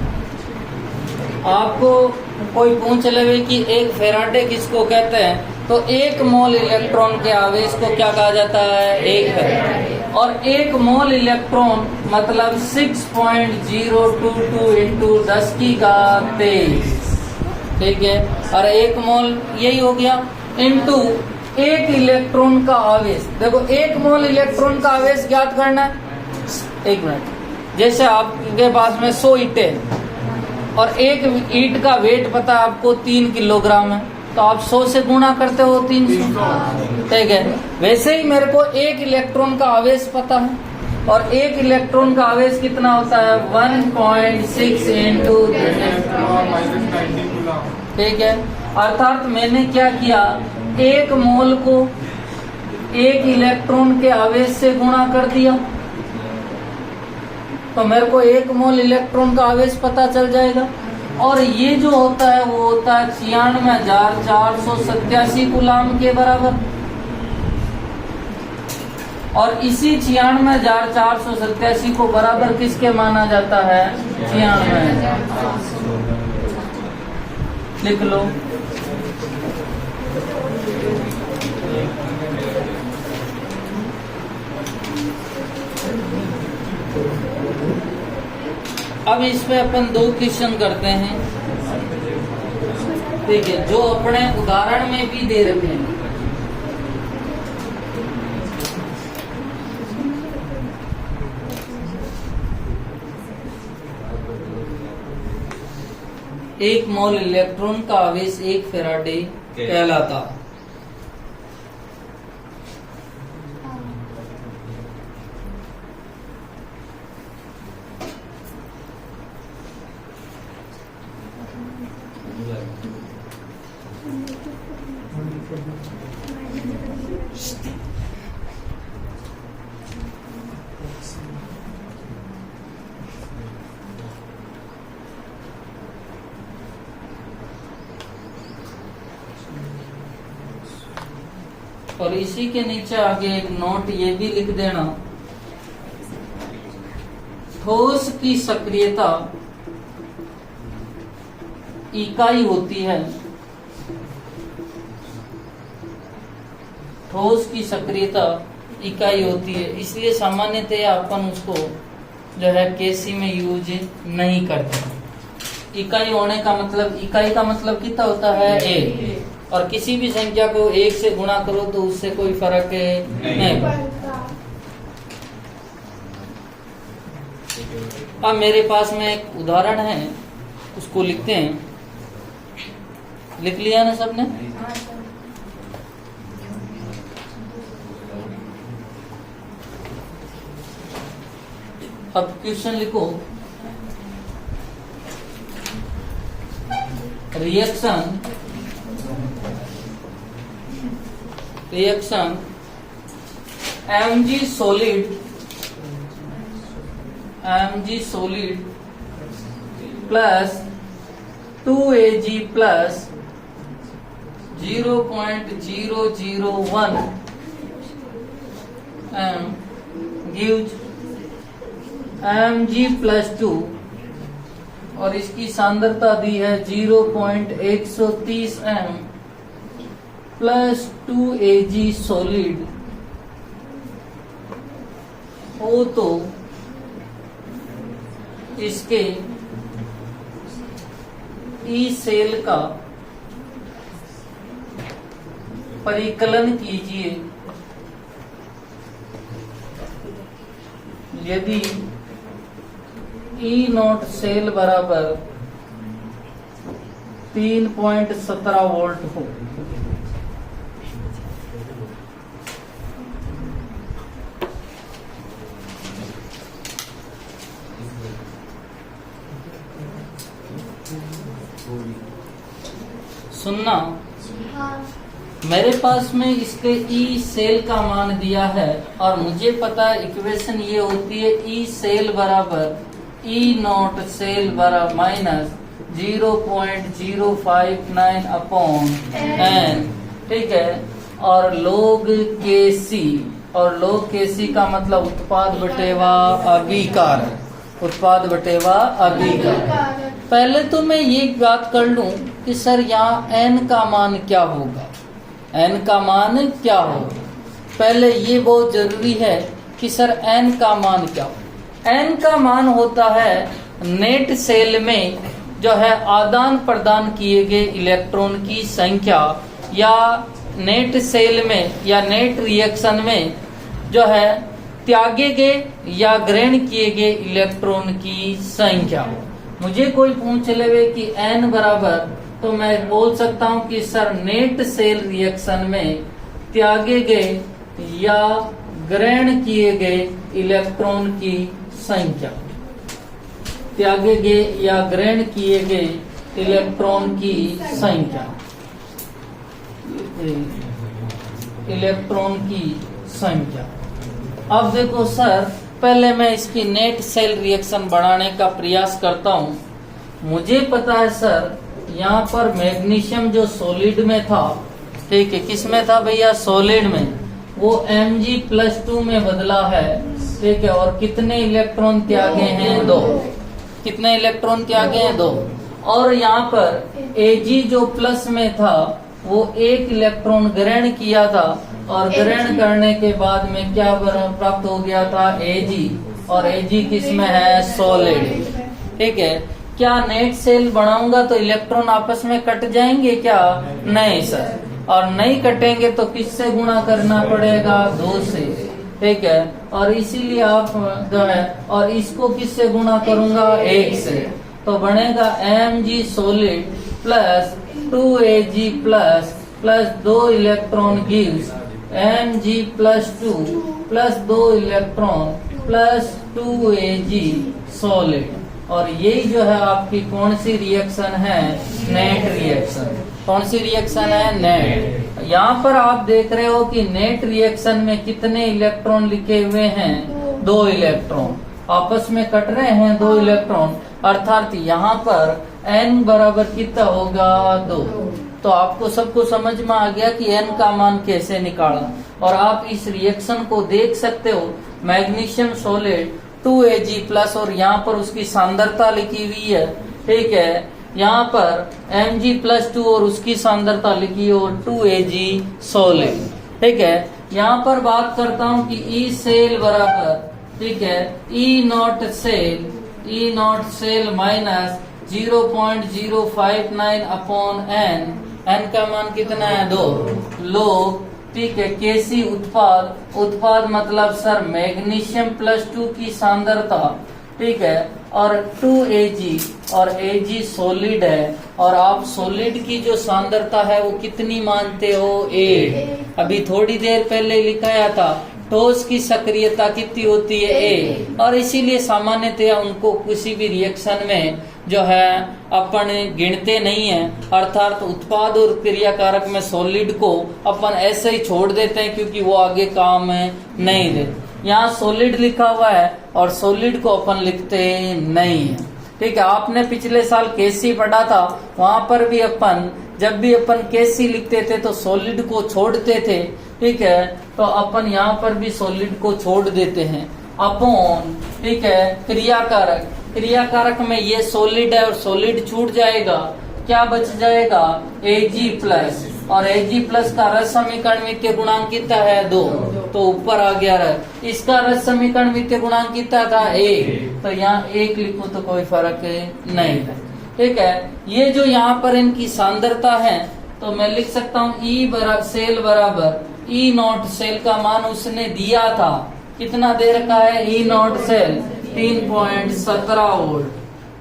आपको कोई पूछ ले कि एक फेराडे किसको कहते हैं, तो एक मोल इलेक्ट्रॉन के आवेश को क्या कहा जाता है? एक फेराडे। और एक मोल इलेक्ट्रॉन मतलब 6.022 इंटू 10⁻23, ठीक है। और एक मोल यही हो गया इंटू एक इलेक्ट्रॉन का आवेश। देखो एक मोल इलेक्ट्रॉन का आवेश ज्ञात करना है। एक मिनट, जैसे आपके पास में 100 ईंटें और एक ईंट का वेट पता है आपको 3 किलोग्राम है, तो आप 100 से गुणा करते हो 300, ठीक है। वैसे ही मेरे को एक इलेक्ट्रॉन का आवेश पता है, और एक इलेक्ट्रॉन का आवेश कितना होता है? 1.6 इंटू, ठीक है। अर्थात मैंने क्या किया, एक मोल को एक इलेक्ट्रॉन के आवेश से गुणा कर दिया, तो मेरे को एक मोल इलेक्ट्रॉन का आवेश पता चल जाएगा। और ये जो होता है वो होता है 96,487 कूलाम के बराबर। और इसी 96,487 को बराबर किसके माना जाता है? 96, लिख लो। अब इस पे अपन 2 क्वेश्चन करते हैं, ठीक है, जो अपने उदाहरण में भी दे रखे हैं। एक मोल इलेक्ट्रॉन का आवेश एक फेराडे कहलाता। और इसी के नीचे आगे एक नोट ये भी लिख देना, ठोस की सक्रियता इकाई होती है, ठोस की सक्रियता इकाई होती है, इसलिए सामान्यतः अपन उसको जो है केसी में यूज नहीं करते। इकाई होने का मतलब, इकाई का मतलब कितना होता है? एक। और किसी भी संख्या को एक से गुणा करो तो उससे कोई फर्क नहीं पड़ता। अब मेरे पास में एक उदाहरण है, उसको लिखते हैं। लिख लिया ना सबने? अब क्वेश्चन लिखो। Reaction Mg solid plus 2Ag plus 0.001 m gives Mg plus 2 और इसकी सांद्रता दी है 0.130 m प्लस 2Ag सॉलिड हो तो इसके ई सेल का परिकलन कीजिए यदि ई नॉट सेल बराबर 3.17 वोल्ट हो। सुनना, मेरे पास में इसके ई सेल का मान दिया है और मुझे पता है इक्वेशन ये होती है ई सेल बराबर ई नॉट सेल बराबर माइनस 0.059 अपॉन एन, ठीक है। और लोग के सी, और लोग के सी का मतलब उत्पाद बटेवा अभिकार, उत्पाद बटेवा अभिकार। पहले तो मैं ये बात कर लूं कि सर यहाँ n का मान क्या होगा, n का मान क्या होगा। पहले ये बहुत जरूरी है कि सर n का मान क्या हो। n का मान होता है नेट सेल में जो है आदान प्रदान किए गए इलेक्ट्रॉन की संख्या, या नेट सेल में या नेट रिएक्शन में जो है त्यागे गए या ग्रहण किए गए इलेक्ट्रॉन की संख्या। मुझे कोई पूछ लेवे कि n बराबर, तो मैं बोल सकता हूं कि सर नेट सेल रिएक्शन में त्यागे गए या ग्रहण किए गए इलेक्ट्रॉन की संख्या, त्यागे गए या ग्रहण किए गए इलेक्ट्रॉन की संख्या, इलेक्ट्रॉन की संख्या। अब देखो सर, पहले मैं इसकी नेट सेल रिएक्शन बढ़ाने का प्रयास करता हूँ। मुझे पता है सर, यहाँ पर मैग्नीशियम जो सॉलिड में था, ठीक है, किस में था भैया? सॉलिड में। वो Mg+2 में बदला है, ठीक है। और कितने इलेक्ट्रॉन त्यागे हैं? 2। कितने इलेक्ट्रॉन त्यागे हैं? 2। और यहाँ पर Ag जो प्लस में था वो 1 इलेक्ट्रॉन ग्रहण किया था, और ग्रहण करने के बाद में क्या प्राप्त हो गया था? Ag। और Ag किस में है? सॉलिड, ठीक है। क्या नेट सेल बढ़ाऊंगा तो इलेक्ट्रॉन आपस में कट जाएंगे क्या? नहीं सर। और नहीं कटेंगे तो किससे गुणा करना पड़ेगा? 2 से, ठीक है। और इसीलिए आप जो है, और इसको किससे गुणा करूंगा? 1 से। तो बनेगा Mg solid plus 2Ag plus 2 electron gives Mg+2 plus 2 electron plus 2Ag solid. और यही जो है आपकी कौन सी रिएक्शन है? Net reaction. कौन सी रिएक्शन है? नेट। यहाँ पर आप देख रहे हो कि नेट रिएक्शन में कितने इलेक्ट्रॉन लिखे हुए हैं? 2 इलेक्ट्रॉन आपस में कट रहे हैं, 2 इलेक्ट्रॉन। अर्थात यहाँ पर n बराबर कितना होगा? 2। तो आपको सबको समझ में आ गया कि n का मान कैसे निकाला। और आप इस रिएक्शन को देख सकते हो, मैग्नीशियम सॉलिड 2Ag+ और यहाँ पर उसकी सांद्रता लिखी हुई है, ठीक है। यहाँ पर Mg+2 और उसकी सांद्रता लिखी हो 2Ag सॉलिड, ठीक है। यहाँ पर बात करता हूँ कि ई सेल बराबर ठीक है, E nought cell minus 0.059 upon N, N का मान कितना है 2 लोग, ठीक है, केसी उत्पाद मतलब सर मैग्नीशियम +2 की सांद्रता, ठीक है, और 2Ag और Ag सॉलिड है, और आप सॉलिड की जो सांद्रता है वो कितनी मानते हो 8। अभी थोड़ी देर पहले लिखाया था ठोस की सक्रियता कितनी होती है A, और इसीलिए सामान्यतया उनको किसी भी रिएक्शन में जो है अपन गिनते नहीं है, अर्थात उत्पाद और क्रियाकारक में सॉलिड को अपन ऐसे ही छोड़ देते हैं क्योंकि वो आगे काम नहीं देते। यहाँ सॉलिड लिखा हुआ है और सॉलिड को अपन लिखते नहीं है, ठीक है। आपने पिछले साल केसी पढ़ा था, वहां पर भी अपन जब भी अपन केसी लिखते थे तो सॉलिड को छोड़ते थे, ठीक है, तो अपन यहाँ पर भी सॉलिड को छोड़ देते हैं अपॉन, ठीक है, क्रियाकारक में ये सॉलिड है और सॉलिड छूट जाएगा, क्या बच जाएगा Ag+, और Ag+ का रस समीकरण वित्तीय गुणांक कितना है 2, तो ऊपर आ गया है। इसका रस समीकरण वित्तीय गुणांक कितना था 1, तो यहाँ 1 लिखो तो कोई फर्क नहीं है, ठीक है। ये जो यहाँ पर इनकी सांद्रता है तो मैं लिख सकता हूँ सेल बराबर ई नॉट सेल का मान उसने दिया था, कितना दे रखा है E nought cell 3.17 volt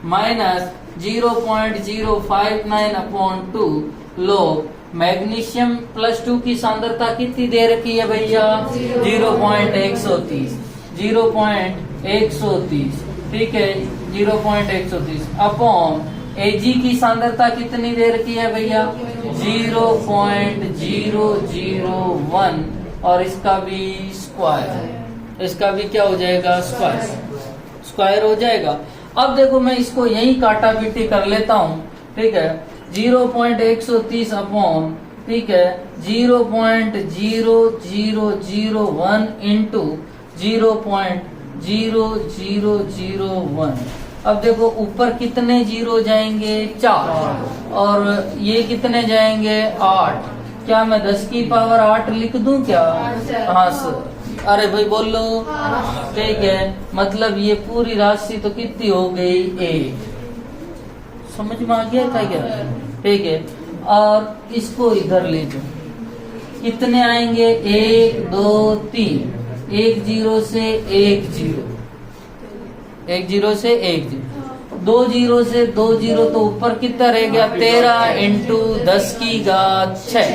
minus 0.059 upon 2 log magnesium +2 की सांद्रता कितनी दे रखी है भैया 0.130, ठीक है, 0.130 अपॉन Ag की सांद्रता कितनी दे रखी है भैया 0.001, और इसका भी स्क्वायर, इसका भी क्या हो जाएगा स्क्वायर हो जाएगा। अब देखो मैं इसको यही काटा पीटी कर लेता हूँ, ठीक है, 0.130 अपॉन, ठीक है, 0.0001 इंटू 0.0001। अब देखो ऊपर कितने जीरो जाएंगे 4, और ये कितने जाएंगे 8। क्या मैं 10 की पावर 8 लिख दूं क्या? हाँ सर। अरे भाई बोलो, ठीक है, मतलब ये पूरी राशि तो कितनी हो गई 1। समझ में आ गया था क्या? ठीक है, और इसको इधर ले जाओ, कितने आएंगे 1 2 3, 1 0 से 1 0, 1 0 से 1 0, 2 0 से 2 0, तो ऊपर कितना रह गया 13 इंटू 10 की घात 6,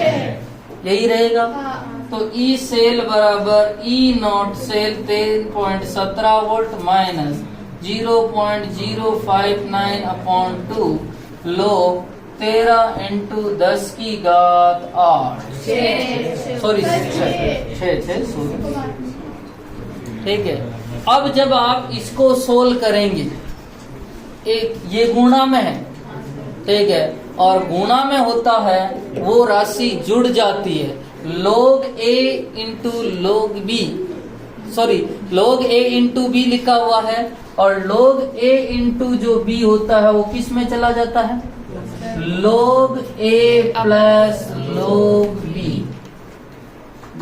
यही रहेगा। तो ई सेल बराबर E nought cell 13.17 volt minus 0.059 upon 2 log 13 into 10 की घात 8, सॉरी 6, ठीक है। अब जब आप इसको सोल्व करेंगे, एक ये गुणा में है, ठीक है, और गुणा में होता है वो राशि जुड़ जाती है, log a into log b, sorry log a into b लिखा हुआ है, और log a इंटू जो b होता है वो किस में चला जाता है log a plus log b,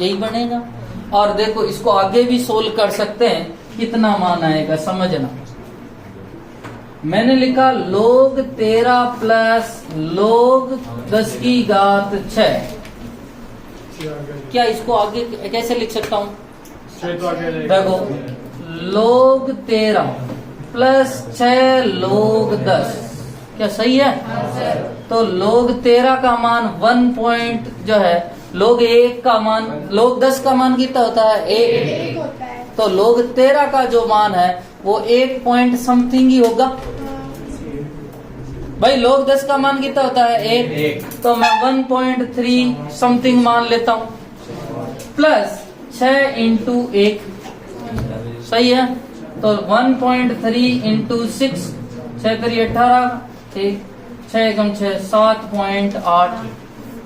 यही बनेगा। और देखो इसको आगे भी सोल्व कर सकते हैं, कितना मान आएगा समझना। मैंने लिखा log 13 प्लस log 10 की घात 6, क्या इसको आगे कैसे लिख सकता हूँ? देखो log 13 प्लस 6 log 10, क्या सही है? तो log 13 का मान 1 पॉइंट जो है, log 1 का मान, log 10 का मान कितना होता है 1, तो log 13 का जो मान है वो 1 पॉइंट समथिंग ही होगा भाई। log 10 का मान कितना होता है 1, तो मैं 1.3 समथिंग मान लेता हूँ, प्लस 6 इंटू 1, सही है। तो 1.3 इंटू 6, 6 3 18, ठीक, 6 कम 6 7.8,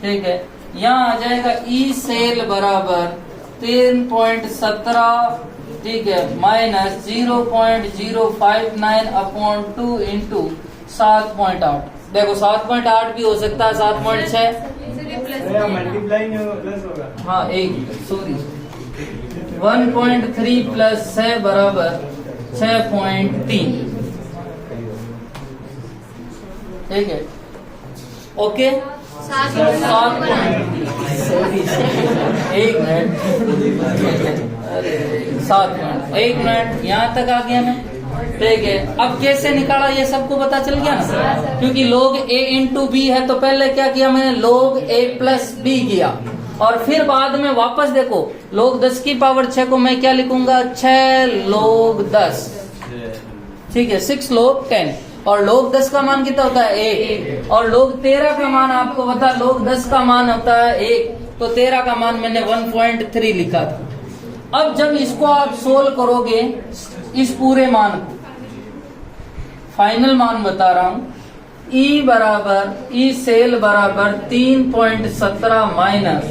ठीक है। यहाँ आ जाएगा ई सेल बराबर 13.17, ठीक है, माइनस 0.059 अपॉन 2 इंटू 7.8। देखो 7.8 भी हो सकता है, 7.6, मल्टीप्लाई प्लस होगा, हाँ एक, सॉरी 1.3 प्लस 6 बराबर 6.3। ठीक है, ओके। 7.3 एक मिनट, 1 मिनट यहाँ तक आ गया मैं। ठीक है, अब कैसे निकाला ये सबको पता चल गया ना, क्योंकि log a इंटू बी है तो पहले क्या किया मैंने, log a प्लस बी किया, और फिर बाद में वापस देखो log 10 की पावर 6 को मैं क्या लिखूंगा, 6 log 10। ठीक है, 6 log 10, और log 10 का मान कितना होता है 1, और log 13 का मान आपको पता है, log 10 का मान होता है 1, तो 13 का मान मैंने 1.3 लिखा था। अब जब इसको आप सोल्व करोगे इस पूरे मान को, फाइनल मान बता रहा हूं, ई सेल बराबर 3.17 माइनस,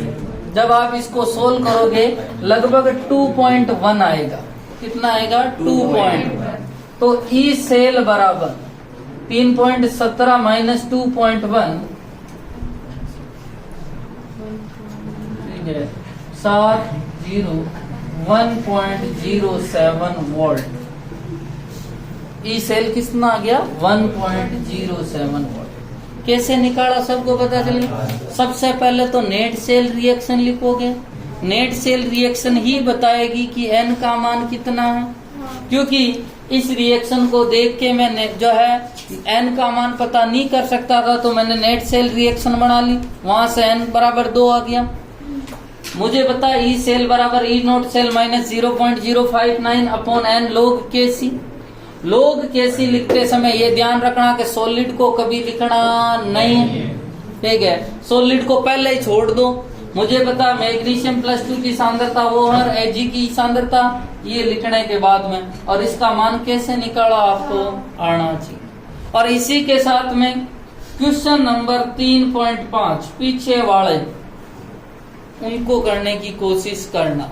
जब आप इसको सोल्व करोगे लगभग 2.1 आएगा। कितना आएगा, 2.1। तो ई सेल बराबर 3.17 माइनस 2.1, ठीक है, 1.07 वोल्ट। ई सेल कितना आ गया, 1.07 वोल्ट। कैसे निकाला सबको पता चल गया। सबसे पहले तो नेट सेल रिएक्शन लिखोगे, नेट सेल रिएक्शन ही बताएगी कि एन का मान कितना है, क्योंकि इस रिएक्शन को देख के मैंने जो है एन का मान पता नहीं कर सकता था, तो मैंने नेट सेल रिएक्शन बना ली, वहां से एन बराबर 2 आ गया। मुझे पता है ई सेल बराबर E nought cell minus 0.059 upon N log K सी। लोग के सी लिखते समय ये ध्यान रखना कि सॉलिड को कभी लिखना नहीं है। ठीक है, सॉलिड को पहले ही छोड़ दो। मुझे पता मैग्नीशियम +2 की सांद्रता वो है, Ag की सांद्रता ये लिखने के बाद में, और इसका मान कैसे निकाला आपको आना चाहिए। और इसी के साथ में क्वेश्चन नंबर 3.5 पीछे वाले उनको करने की कोशिश करना।